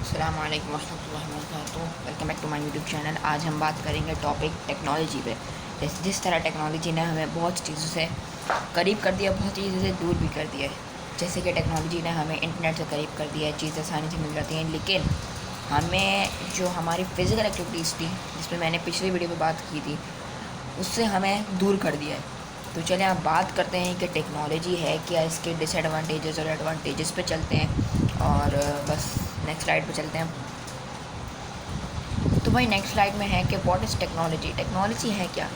अस्सलाम वालेकुम रहमतुल्लाहि व बरकातुहू। Welcome back to my YouTube channel. आज हम बात करेंगे टॉपिक टेक्नोलॉजी पे। जिस तरह टेक्नोलॉजी ने हमें बहुत चीज़ों से करीब कर दिया, बहुत चीज़ों से दूर भी कर दिया है। जैसे कि टेक्नोलॉजी ने हमें इंटरनेट से करीब कर दिया है, चीज़ें आसानी से मिल जाती हैं, लेकिन हमें जो हमारी फ़िज़िकल एक्टिविटीज़ थी, जिस पर मैंने पिछली वीडियो में बात की थी, उससे हमें दूर कर दिया है। तो चलिए आप बात करते हैं कि टेक्नोलॉजी है क्या, इसके डिसएडवांटेजेस और एडवांटेजेस पे चलते हैं। और बस नेक्स्ट स्लाइड पे चलते हैं। तो भाई नेक्स्ट स्लाइड में है कि व्हाट इज़ टेक्नोलॉजी। टेक्नोलॉजी है क्या?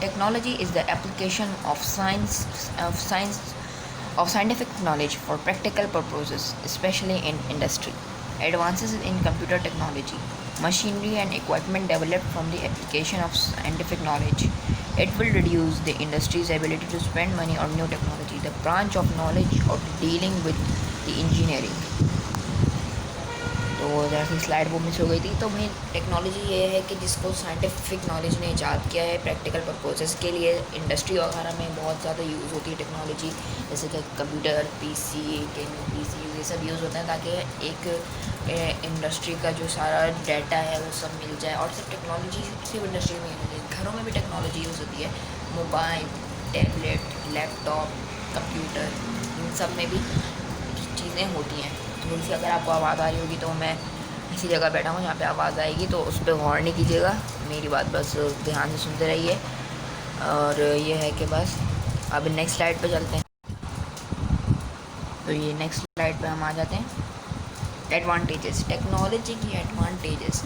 Technology is the application of science of scientific knowledge for practical purposes, especially in industry. Advances in computer technology, machinery and equipment developed from the application of scientific knowledge. It will reduce the industry's ability to spend money on new technology, the branch of knowledge of dealing with the engineering. तो जैसे slide वो miss हो गई थी। तो भाई technology ये है कि जिसको साइंटिफिक नॉलेज ने ईजाद किया है प्रैक्टिकल पर्पसेस के लिए। इंडस्ट्री वगैरह में बहुत ज़्यादा यूज़ होती है टेक्नोलॉजी, जैसे कि कंप्यूटर, पीसी, गेमिंग पीसी, ये सब यूज़ होते हैं ताकि एक इंडस्ट्री का जो सारा डाटा है वो सब मिल जाए। और सिर्फ टेक्नोलॉजी सिर्फ इंडस्ट्री में यूज़ होती है, घरों में भी टेक्नोलॉजी यूज़ होती है। मोबाइल, टैबलेट, लैपटॉप, कंप्यूटर, इन सब में भी चीज़ें होती हैं। थोड़ी सी अगर आपको आवाज़ आ रही होगी तो मैं इसी जगह बैठा हूँ जहाँ पे आवाज़ आएगी, तो उस पर गौर नहीं कीजिएगा, मेरी बात बस ध्यान से सुनते रहिए। और ये है कि बस अब नेक्स्ट स्लाइड पे चलते हैं। तो ये नेक्स्ट स्लाइड पे हम आ जाते हैं। एडवांटेजेस, टेक्नोलॉजी की advantages.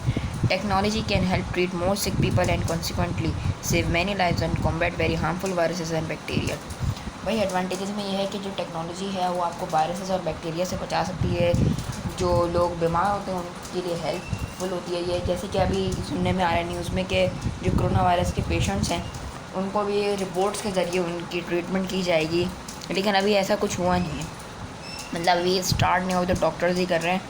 Technology can help treat more sick people and consequently save many lives and combat very harmful viruses and bacteria. वही एडवांटेजेस में ये है कि जो टेक्नोलॉजी है वो आपको वायरसेस और बैक्टीरिया से बचा सकती है। जो लोग बीमार होते हैं उनके लिए हेल्पफुल होती है ये। जैसे कि अभी सुनने में आ रहा है न्यूज़ में कि जो कोरोना वायरस के पेशेंट्स हैं उनको भी रिपोर्ट्स के ज़रिए उनकी ट्रीटमेंट की जाएगी, लेकिन अभी ऐसा कुछ हुआ नहीं है। मतलब अभी स्टार्ट नहीं हुआ, तो डॉक्टर्स ही कर रहे हैं।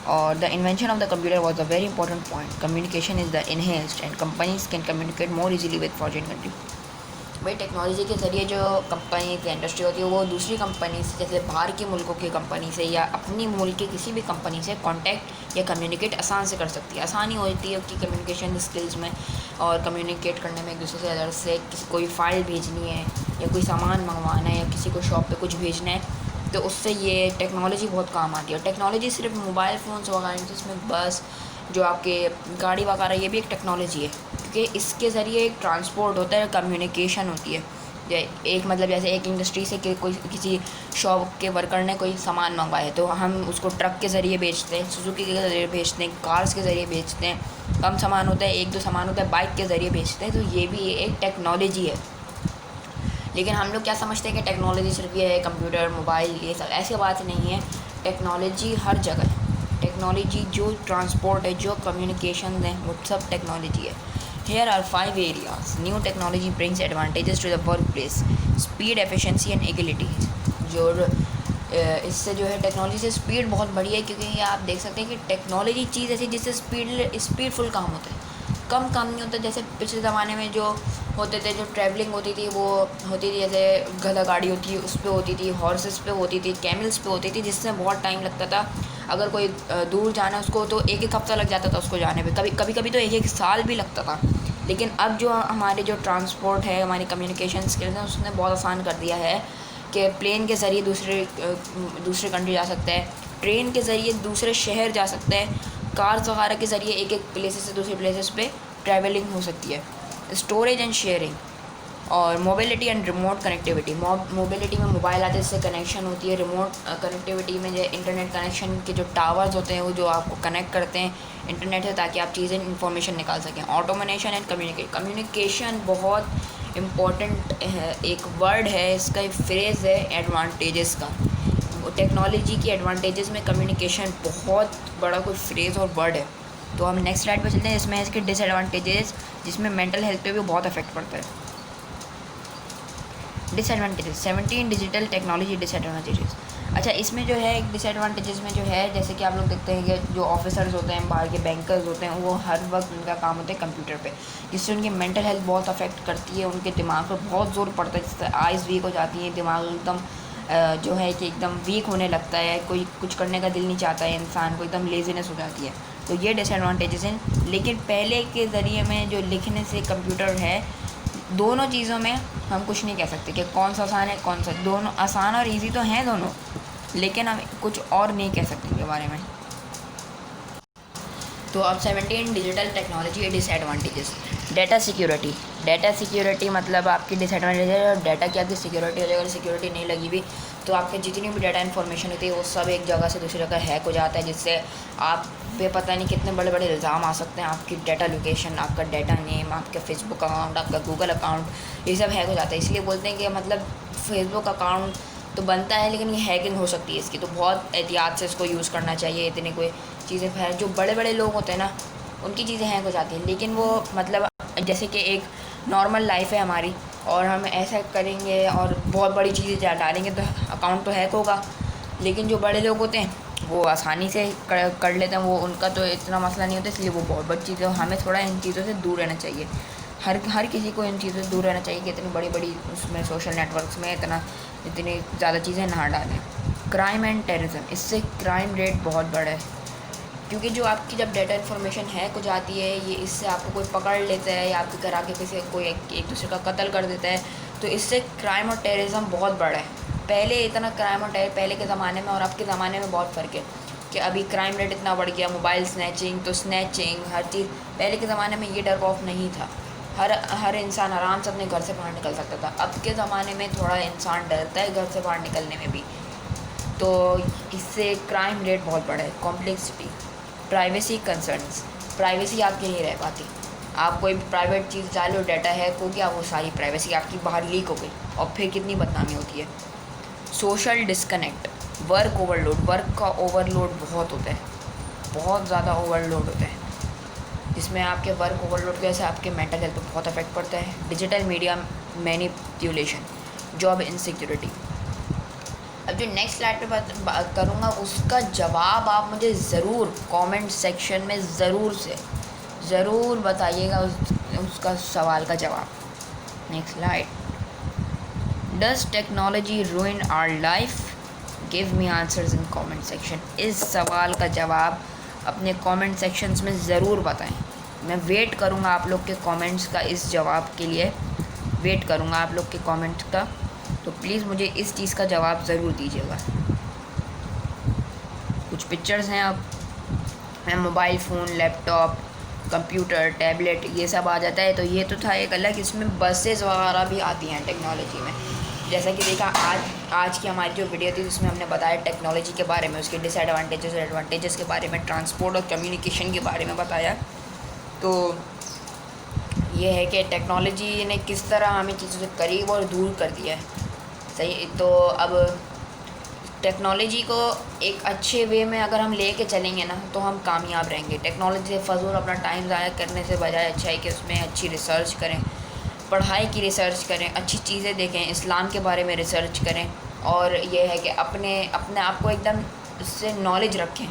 और the invention of the computer was a very important point. Communication is the enhanced and companies can communicate more easily with foreign country. भाई टेक्नोलॉजी के ज़रिए जो कंपनी की इंडस्ट्री होती है वो दूसरी कंपनी से, जैसे बाहर के मुल्कों की कंपनी से या अपनी मुल्क की किसी भी कंपनी से कांटेक्ट या कम्युनिकेट आसान से कर सकती है। आसानी होती है कि कम्युनिकेशन स्किल्स में और कम्युनिकेट करने में एक दूसरे से। अदर से किसी कोई फ़ाइल भेजनी है या कोई सामान मंगवाना है या किसी को शॉप पे कुछ भेजना है, तो उससे ये टेक्नोलॉजी बहुत काम आती है। और टेक्नोलॉजी सिर्फ मोबाइल फ़ोन्स वगैरह नहीं, जिसमें बस जो आपके गाड़ी वगैरह ये भी एक टेक्नोलॉजी है, क्योंकि इसके ज़रिए एक ट्रांसपोर्ट होता है, कम्युनिकेशन होती है। एक मतलब जैसे एक इंडस्ट्री से कोई किसी शॉप के वर्कर ने कोई सामान मंगवाया है तो हम उसको ट्रक के ज़रिए बेचते हैं, सुजुकी के ज़रिए बेचते हैं, कार्स के ज़रिए बेचते हैं। कम सामान होता है, एक दो सामान होता है, बाइक के ज़रिए बेचते हैं। तो ये भी एक टेक्नोलॉजी है। लेकिन हम लोग क्या समझते हैं कि टेक्नोलॉजी सिर्फ ये है कंप्यूटर, मोबाइल, ये सब। ऐसी बात नहीं है, टेक्नोलॉजी हर जगह है। टेक्नोलॉजी जो ट्रांसपोर्ट है, जो कम्युनिकेशन है, वो सब टेक्नोलॉजी है। Here are 5 areas new technology brings advantages to the work place. Speed, efficiency and agility. जो इससे जो है टेक्नोलॉजी से स्पीड बहुत बढ़ी है, क्योंकि ये आप देख सकते हैं कि टेक्नोलॉजी चीज़ ऐसी जिससे स्पीडफुल काम होता है, कम काम नहीं होता। जैसे पिछले ज़माने में जो होते थे, जो ट्रैवलिंग होती थी वो होती थी, जैसे गधा गाड़ी होती है उस पर होती थी, हॉर्सेस पे होती थी, कैमल्स पे होती थी, जिससे बहुत टाइम लगता था। अगर कोई दूर जाना उसको तो एक एक हफ़्ता लग जाता था उसको जाने पे, कभी कभी तो एक एक साल भी लगता था। लेकिन अब जो हमारे जो ट्रांसपोर्ट है, हमारी कम्युनिकेशन स्किल्स हैं, उसने बहुत आसान कर दिया है कि प्लेन के ज़रिए दूसरे कंट्री जा सकता है, ट्रेन के ज़रिए दूसरे शहर जा सकता है, कार्स वगैरह के ज़रिए एक एक प्लेसेस से दूसरे प्लेसेस पे ट्रैवलिंग हो सकती है। स्टोरेज एंड शेयरिंग और mobility and remote connectivity. Mobility में मोबाइल आते से कनेक्शन होती है। रिमोट कनेक्टिविटी में जो इंटरनेट कनेक्शन के जो टावर्स होते हैं वो जो आपको कनेक्ट करते हैं इंटरनेट से, ताकि आप चीज़ें इन्फॉर्मेशन निकाल सकें। ऑटोमेशन एंड कम्युनिकेशन बहुत इम्पॉर्टेंट एक वर्ड है, इसका एक फ्रेज़ है एडवांटेजेस का। टेक्नोलॉजी की एडवांटेजेस में कम्युनिकेशन बहुत बड़ा कोई फ्रेज़ और वर्ड है। तो हम नेक्स्ट स्लाइड पर चलते हैं, इसमें इसके डिसएडवांटेजेस, जिसमें मेंटल हेल्थ पे भी बहुत इफेक्ट पड़ता है। Disadvantages 17 digital technology disadvantages. अच्छा, इसमें जो है एक डिसएडवांटेजेस में जो है, जैसे कि आप लोग देखते हैं कि जो ऑफिसर्स होते हैं, बाहर के बैंकर्स होते हैं, वो हर वक्त उनका काम होता है कंप्यूटर पे, जिससे उनकी मेंटल हेल्थ बहुत अफेक्ट करती है। उनके दिमाग पर बहुत ज़ोर पड़ता है, जिससे आइज़ वीक हो जाती हैं, दिमाग एकदम जो है कि एकदम वीक होने लगता है, कोई कुछ करने का दिल नहीं चाहता है, इंसान को एकदम लेज़ीनेस हो जाती है। तो ये डिसएडवांटेजेस हैं। लेकिन पहले के ज़रिए में जो लिखने से कंप्यूटर है, दोनों चीज़ों में हम कुछ नहीं कह सकते कि कौन सा आसान है कौन सा, दोनों आसान और इजी तो हैं दोनों, लेकिन हम कुछ और नहीं कह सकते इनके बारे में। तो अब 17 digital technology disadvantages. Data security मतलब आपकी डिसएडवांटेज है, और डाटा की आपकी सिक्योरिटी हो जाएगी। अगर सिक्योरिटी नहीं लगी हुई तो आपके जितनी भी डाटा इन्फॉर्मेशन होती है वो सब एक जगह से दूसरी जगह हैक हो जाता है, जिससे आप पे पता नहीं कितने बड़े बड़े इल्ज़ाम आ सकते हैं। आपकी डाटा लोकेशन, आपका डाटा नेम, आपका फेसबुक अकाउंट, आपका गूगल अकाउंट, ये सब हैक हो जाता है। इसलिए बोलते हैं कि मतलब फेसबुक अकाउंट तो बनता है लेकिन ये हैकिंग हो सकती है इसकी, तो बहुत एहतियात से इसको यूज़ करना चाहिए। इतनी कोई चीज़ें फिर जो बड़े बड़े लोग होते हैं ना, उनकी चीज़ें हैक हो जाती हैं। लेकिन वो मतलब जैसे कि एक नॉर्मल लाइफ है हमारी, और हम ऐसा करेंगे और बहुत बड़ी चीज़ें डालेंगे तो अकाउंट तो हैक होगा। लेकिन जो बड़े लोग होते हैं वो आसानी से कर लेते हैं, वो उनका तो इतना मसला नहीं होता, इसलिए वो बहुत बड़ी चीज़ें। हमें थोड़ा इन चीज़ों से दूर रहना चाहिए। हर किसी को इन चीज़ों से दूर रहना चाहिए कि इतनी बड़ी बड़ी उसमें सोशल नेटवर्क्स में इतनी ज़्यादा चीज़ें ना डालें। क्राइम एंड टेररिज्म, इससे क्राइम रेट बहुत बढ़ा है, क्योंकि जो आपकी जब डाटा इन्फॉर्मेशन हैक हो जाती है, ये इससे आपको कोई पकड़ लेता है या आपके घर आके किसी कोई एक दूसरे का कत्ल कर देता है, तो इससे क्राइम और टेररिज्म बहुत बढ़ा है। पहले इतना क्राइम और पहले के ज़माने में और अब के ज़माने में बहुत फ़र्क है कि अभी क्राइम रेट इतना बढ़ गया। मोबाइल स्नैचिंग तो स्नैचिंग हर चीज़, पहले के ज़माने में ये डर खौफ नहीं था। हर इंसान आराम से अपने घर से बाहर निकल सकता था। अब के ज़माने में थोड़ा इंसान डरता है घर से बाहर निकलने में भी, तो इससे क्राइम रेट बहुत बढ़ा है। कॉम्प्लेक्सिटी, प्राइवेसी कंसर्न्स, प्राइवेसी आपकी नहीं रह पाती। आप कोई प्राइवेट चीज़ डालो, डाटा हैक हो गया, वो सारी प्राइवेसी आपकी बाहर लीक हो गई, और फिर कितनी बदनामी होती है। Social disconnect, work overload, work का ओवरलोड बहुत होता है, बहुत ज़्यादा ओवरलोड होता है, जिसमें आपके वर्क ओवरलोड की वजह से आपके मेंटल हेल्थ पर बहुत अफेक्ट पड़ता है। Digital media manipulation, job insecurity. अब जो नेक्स्ट स्लाइड पे बात करूँगा उसका जवाब आप मुझे ज़रूर कमेंट सेक्शन में ज़रूर बताइएगा, उसका सवाल का जवाब। Next slide. Does technology ruin our life? Give me answers in comment section. इस सवाल का जवाब अपने कमेंट सेक्शंस में ज़रूर बताएं। मैं वेट करूँगा आप लोग के कमेंट्स का, इस जवाब के लिए वेट करूँगा आप लोग के कमेंट्स का। तो प्लीज़ मुझे इस चीज़ का जवाब ज़रूर दीजिएगा। कुछ पिक्चर्स हैं, अब मैं mobile phone, laptop, computer, tablet, ये सब आ जाता है। तो ये तो था एक अलग, इसमें बसेस वगैरह भी आती हैं टेक्नोलॉजी में। जैसा कि देखा आज की हमारी जो वीडियो थी उसमें हमने बताया टेक्नोलॉजी के बारे में, उसके डिसएडवांटेजेस और एडवांटेजेस के बारे में, ट्रांसपोर्ट और कम्युनिकेशन के बारे में बताया। तो ये है कि टेक्नोलॉजी ने किस तरह हमें चीज़ों से करीब और दूर कर दिया है। सही, तो अब टेक्नोलॉजी को एक अच्छे वे में अगर हम लेके चलेंगे ना तो हम कामयाब रहेंगे। टेक्नोलॉजी से फ़ज़ूल अपना टाइम ज़ाया करने से बजाय अच्छा है कि उसमें अच्छी रिसर्च करें, पढ़ाई की रिसर्च करें, अच्छी चीज़ें देखें, इस्लाम के बारे में रिसर्च करें, और ये है कि अपने आप को एकदम उससे नॉलेज रखें।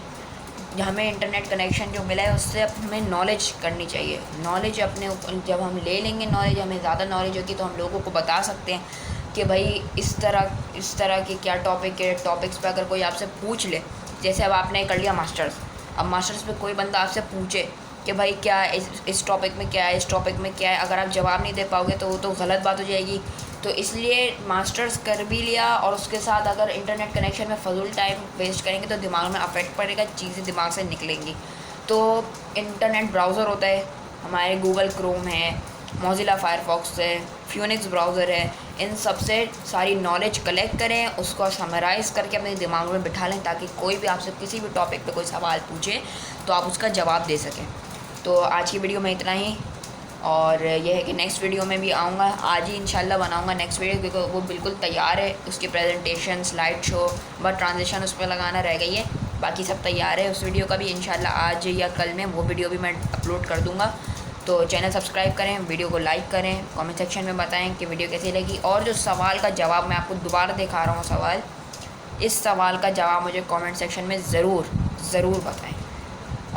हमें इंटरनेट कनेक्शन जो मिला है उससे हमें नॉलेज करनी चाहिए। नॉलेज अपने जब हम ले लेंगे नॉलेज, हमें ज़्यादा नॉलेज होगी तो हम लोगों को बता सकते हैं कि भाई इस तरह के क्या टॉपिक्स पे अगर कोई आपसे पूछ ले। जैसे अब आपने कर लिया मास्टर्स, अब मास्टर्स पे कोई बंदा आपसे पूछे कि भाई क्या इस टॉपिक में क्या है, इस टॉपिक में क्या है, अगर आप जवाब नहीं दे पाओगे तो वो तो गलत बात हो जाएगी। तो इसलिए मास्टर्स कर भी लिया और उसके साथ अगर इंटरनेट कनेक्शन में फ़जूल टाइम वेस्ट करेंगे तो दिमाग में अफेक्ट पड़ेगा, चीज़ें दिमाग से निकलेंगी। तो इंटरनेट ब्राउज़र होता है हमारे, गूगल क्रोम है, मोज़िला फायरफॉक्स है, फ्यूनिक्स ब्राउज़र है, इन सब से सारी नॉलेज कलेक्ट करें, उसको समराइज़ करके अपने दिमाग में बिठा लें, ताकि कोई भी आपसे किसी भी टॉपिक पे कोई सवाल पूछे तो आप उसका जवाब दे सकें। तो आज की वीडियो में इतना ही, और यह है कि नेक्स्ट वीडियो में भी आऊँगा, आज ही इंशाल्लाह बनाऊँगा नेक्स्ट वीडियो, क्योंकि वो बिल्कुल तैयार है, उसकी प्रेजेंटेशन, स्लाइड शो, बस ट्रांजिशन उस पर लगाना रह गई है, बाकी सब तैयार है। उस वीडियो का भी इंशाल्लाह आज या कल में वो वीडियो भी मैं अपलोड कर दूँगा। तो चैनल सब्सक्राइब करें, वीडियो को लाइक करें, कमेंट सेक्शन में बताएं कि वीडियो कैसी लगी, और जो सवाल का जवाब मैं आपको दोबारा दिखा रहा हूँ सवाल, इस सवाल का जवाब मुझे कमेंट सेक्शन में ज़रूर बताएं।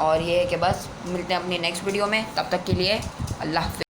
और ये है कि बस मिलते हैं अपनी नेक्स्ट वीडियो में, तब तक के लिए अल्लाह हाफ़िज़।